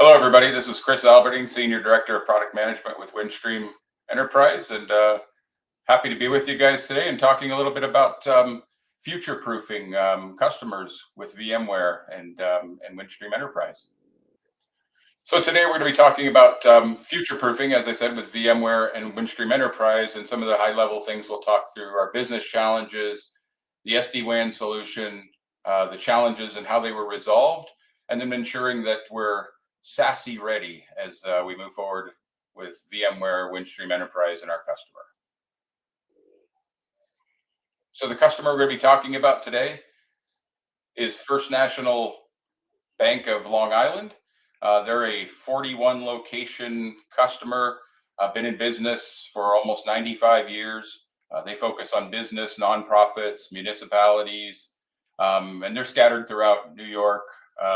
Hello, everybody. This is Chris Albertine, Senior Director of Product Management with Windstream Enterprise, and happy to be with you guys today and talking a little bit about future-proofing customers with VMware and Windstream Enterprise. So today we're going to be talking about future-proofing, as I said, with VMware and Windstream Enterprise, and some of the high-level things we'll talk through are business challenges, the SD-WAN solution, the challenges and how they were resolved, and then ensuring that we're SASE ready as we move forward with VMware, Windstream Enterprise, and our customer. So the customer we're going to be talking about today is First National Bank of Long Island. They're a 41 location customer, been in business for almost 95 years. They focus on business, nonprofits, municipalities, and they're scattered throughout New York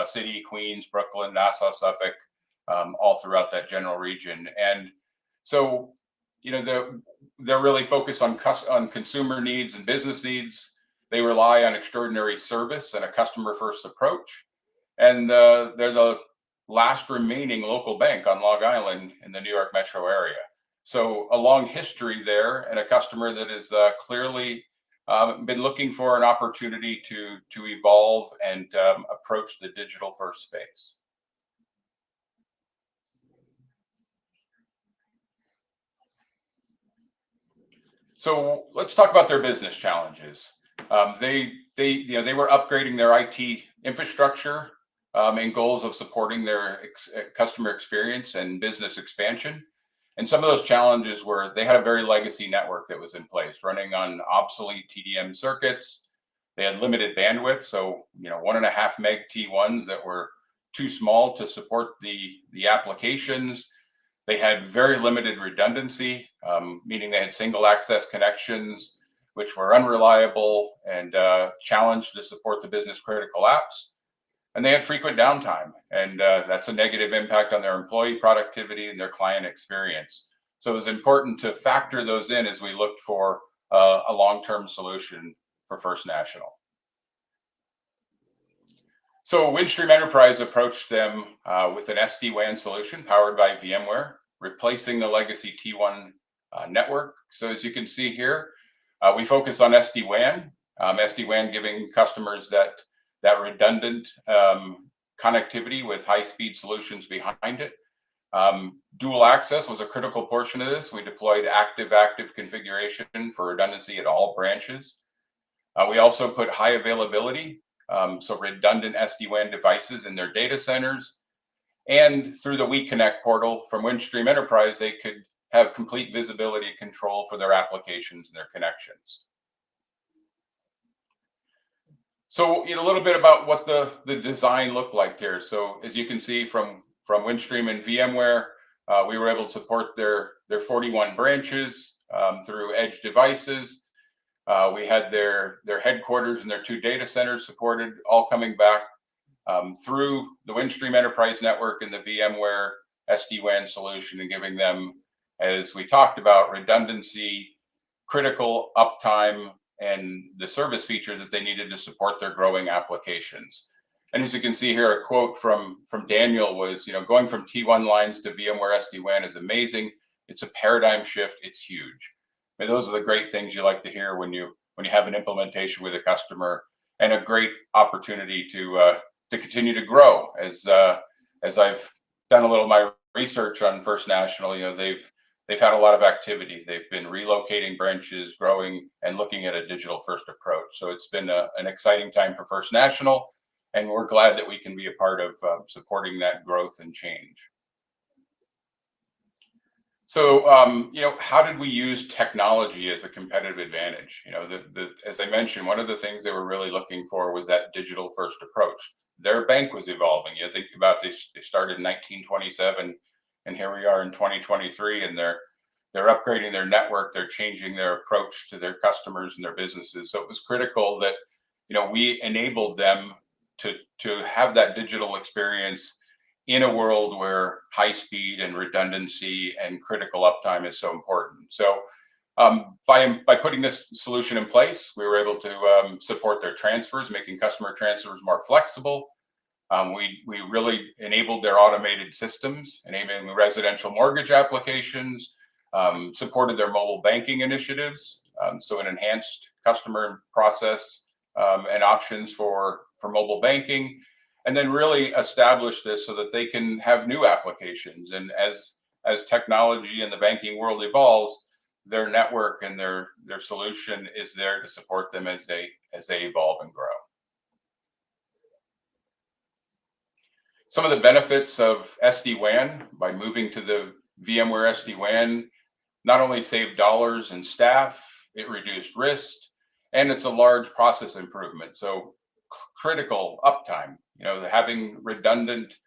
City, Queens, Brooklyn, Nassau, Suffolk, all throughout that general region. And so, they're really focused on consumer needs and business needs. They rely on extraordinary service and a customer-first approach. And they're the last remaining local bank on Long Island in the New York metro area. So a long history there, and a customer that is clearly been looking for an opportunity to evolve and approach the digital first space. So let's talk about their business challenges. They were upgrading their IT infrastructure and goals of supporting their customer experience and business expansion. And some of those challenges were they had a very legacy network that was in place, running on obsolete TDM circuits. They had limited bandwidth, so 1.5 meg T1s that were too small to support the applications. They had very limited redundancy, meaning they had single access connections, which were unreliable and challenged to support the business critical apps. And they had frequent downtime, and that's a negative impact on their employee productivity and their client experience. So it was important to factor those in as we looked for a long-term solution for First National. So Windstream Enterprise approached them with an SD-WAN solution powered by VMware, replacing the legacy T1 network. So as you can see here, we focus on SD-WAN, SD-WAN giving customers that redundant connectivity with high-speed solutions behind it. Dual access was a critical portion of this. We deployed active configuration for redundancy at all branches. We also put high availability, so redundant SD-WAN devices in their data centers. And through the WeConnect portal from Windstream Enterprise, they could have complete visibility and control for their applications and their connections. So a little bit about what the design looked like here. So as you can see from Windstream and VMware, we were able to support their 41 branches through edge devices. We had their headquarters and their 2 data centers supported, all coming back through the Windstream Enterprise network and the VMware SD-WAN solution, and giving them, as we talked about, redundancy, critical uptime, and the service features that they needed to support their growing applications. And as you can see here, a quote from Daniel was, going from T1 lines to VMware SD-WAN is amazing. It's a paradigm shift. It's huge. And those are the great things you like to hear when you have an implementation with a customer, and a great opportunity to continue to grow. As I've done a little of my research on First National, they've had a lot of activity. They've been relocating branches, growing, and looking at a digital first approach. So it's been an exciting time for First National, and we're glad that we can be a part of supporting that growth and change. So, how did we use technology as a competitive advantage? As I mentioned, one of the things they were really looking for was that digital first approach. Their bank was evolving. Think about this, they started in 1927, and here we are in 2023, and they're upgrading their network. They're changing their approach to their customers and their businesses. So it was critical that we enabled them to have that digital experience in a world where high speed and redundancy and critical uptime is so important. So by putting this solution in place, we were able to support their transfers, making customer transfers more flexible. We really enabled their automated systems, enabling residential mortgage applications, supported their mobile banking initiatives, so an enhanced customer process and options for mobile banking, and then really establish this so that they can have new applications. And as technology in the banking world evolves, their network and their solution is there to support them as they evolve and grow. Some of the benefits of SD-WAN by moving to the VMware SD-WAN not only saved dollars and staff, it reduced risk, and it's a large process improvement. So critical uptime, having redundant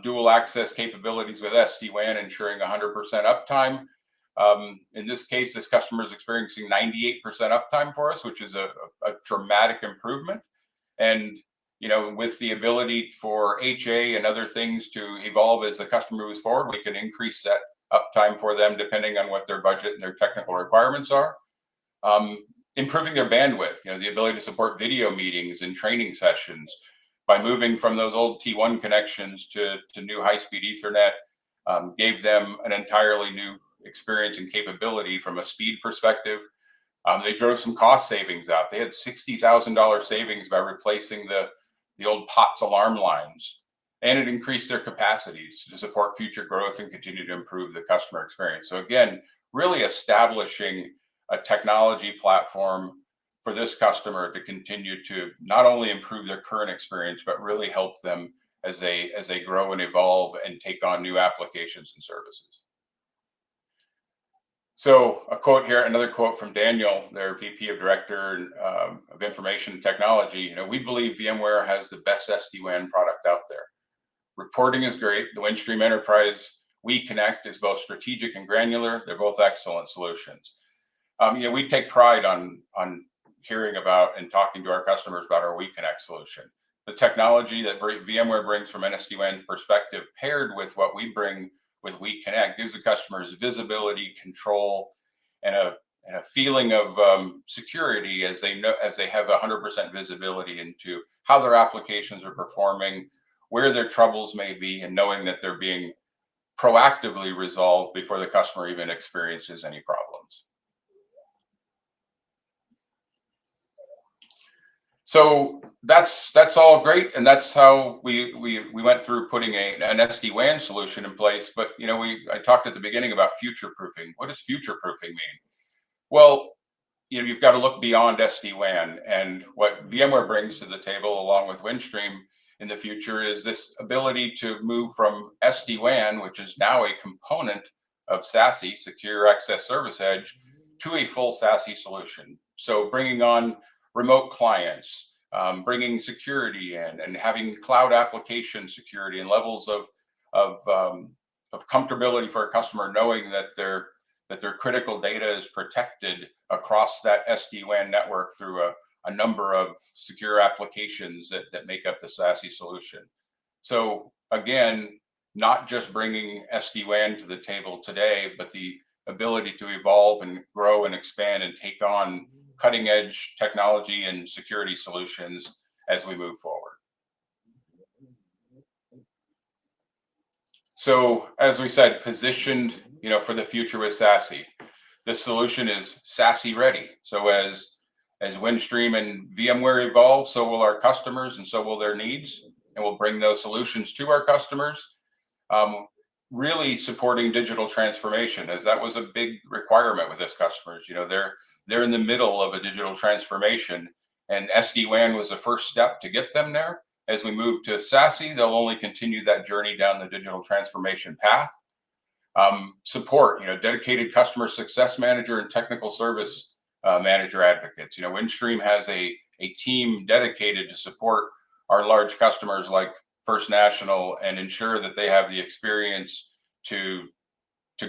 dual access capabilities with SD-WAN, ensuring 100% uptime. In this case, this customer is experiencing 98% uptime for us, which is a dramatic improvement. And with the ability for HA and other things to evolve as the customer moves forward, we can increase that uptime for them depending on what their budget and their technical requirements are. Improving their bandwidth, the ability to support video meetings and training sessions by moving from those old T1 connections to new high-speed Ethernet, gave them an entirely new experience and capability from a speed perspective. They drove some cost savings out. They had $60,000 savings by replacing the old POTS alarm lines, and it increased their capacities to support future growth and continue to improve the customer experience. So again, really establishing a technology platform for this customer to continue to not only improve their current experience, but really help them as they grow and evolve and take on new applications and services. So a quote here, another quote from Daniel, their VP of Director of Information Technology. We believe VMware has the best SD-WAN product out there. Reporting is great. The Windstream Enterprise WeConnect is both strategic and granular. They're both excellent solutions. We take pride on hearing about and talking to our customers about our WeConnect solution. The technology that VMware brings from an SD-WAN perspective, paired with what we bring with WeConnect, gives the customers visibility, control, and a feeling of security as they have 100% visibility into how their applications are performing, where their troubles may be, and knowing that they're being proactively resolved before the customer even experiences any problems. So that's all great, and that's how we went through putting an SD-WAN solution in place. But I talked at the beginning about future proofing. What does future proofing mean? Well, you've got to look beyond SD-WAN, and what VMware brings to the table, along with Windstream in the future, is this ability to move from SD-WAN, which is now a component of SASE, Secure Access Service Edge, to a full SASE solution. So bringing on remote clients, bringing security in, and having cloud application security and levels of comfortability for a customer, knowing that their critical data is protected across that SD-WAN network through a number of secure applications that make up the SASE solution. So again, not just bringing SD-WAN to the table today, but the ability to evolve and grow and expand and take on cutting edge technology and security solutions as we move forward. So as we said, positioned, for the future with SASE. This solution is SASE ready. So as Windstream and VMware evolve, so will our customers, and so will their needs, and we'll bring those solutions to our customers. Really supporting digital transformation, as that was a big requirement with this customers. They're in the middle of a digital transformation, and SD-WAN was the first step to get them there. As we move to SASE, they'll only continue that journey down the digital transformation path. Support, dedicated customer success manager and technical service manager advocates. Windstream has a team dedicated to support our large customers like First National and ensure that they have the experience to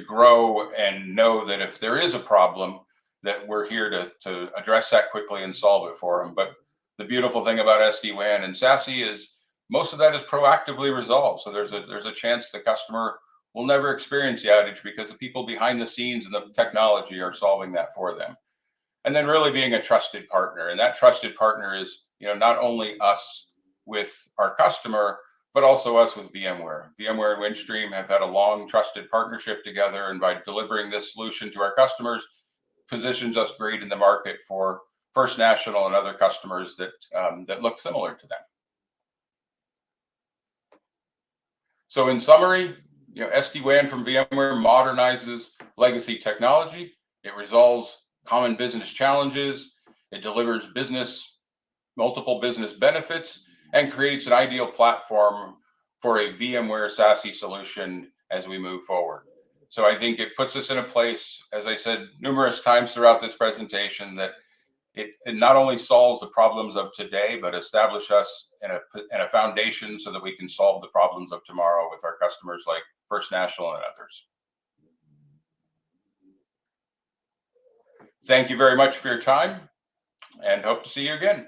grow and know that if there is a problem, that we're here to address that quickly and solve it for them. But the beautiful thing about SD-WAN and SASE is most of that is proactively resolved. So there's a chance the customer will never experience the outage because the people behind the scenes and the technology are solving that for them. And then really being a trusted partner. And that trusted partner is, not only us with our customer, but also us with VMware. VMware and Windstream have had a long trusted partnership together, and by delivering this solution to our customers, positions us great in the market for First National and other customers that look similar to them. So in summary, SD-WAN from VMware modernizes legacy technology. It resolves common business challenges. It delivers multiple business benefits, and creates an ideal platform for a VMware SASE solution as we move forward. So I think it puts us in a place, as I said numerous times throughout this presentation, that it not only solves the problems of today, but establish us in a foundation so that we can solve the problems of tomorrow with our customers like First National and others. Thank you very much for your time, and hope to see you again.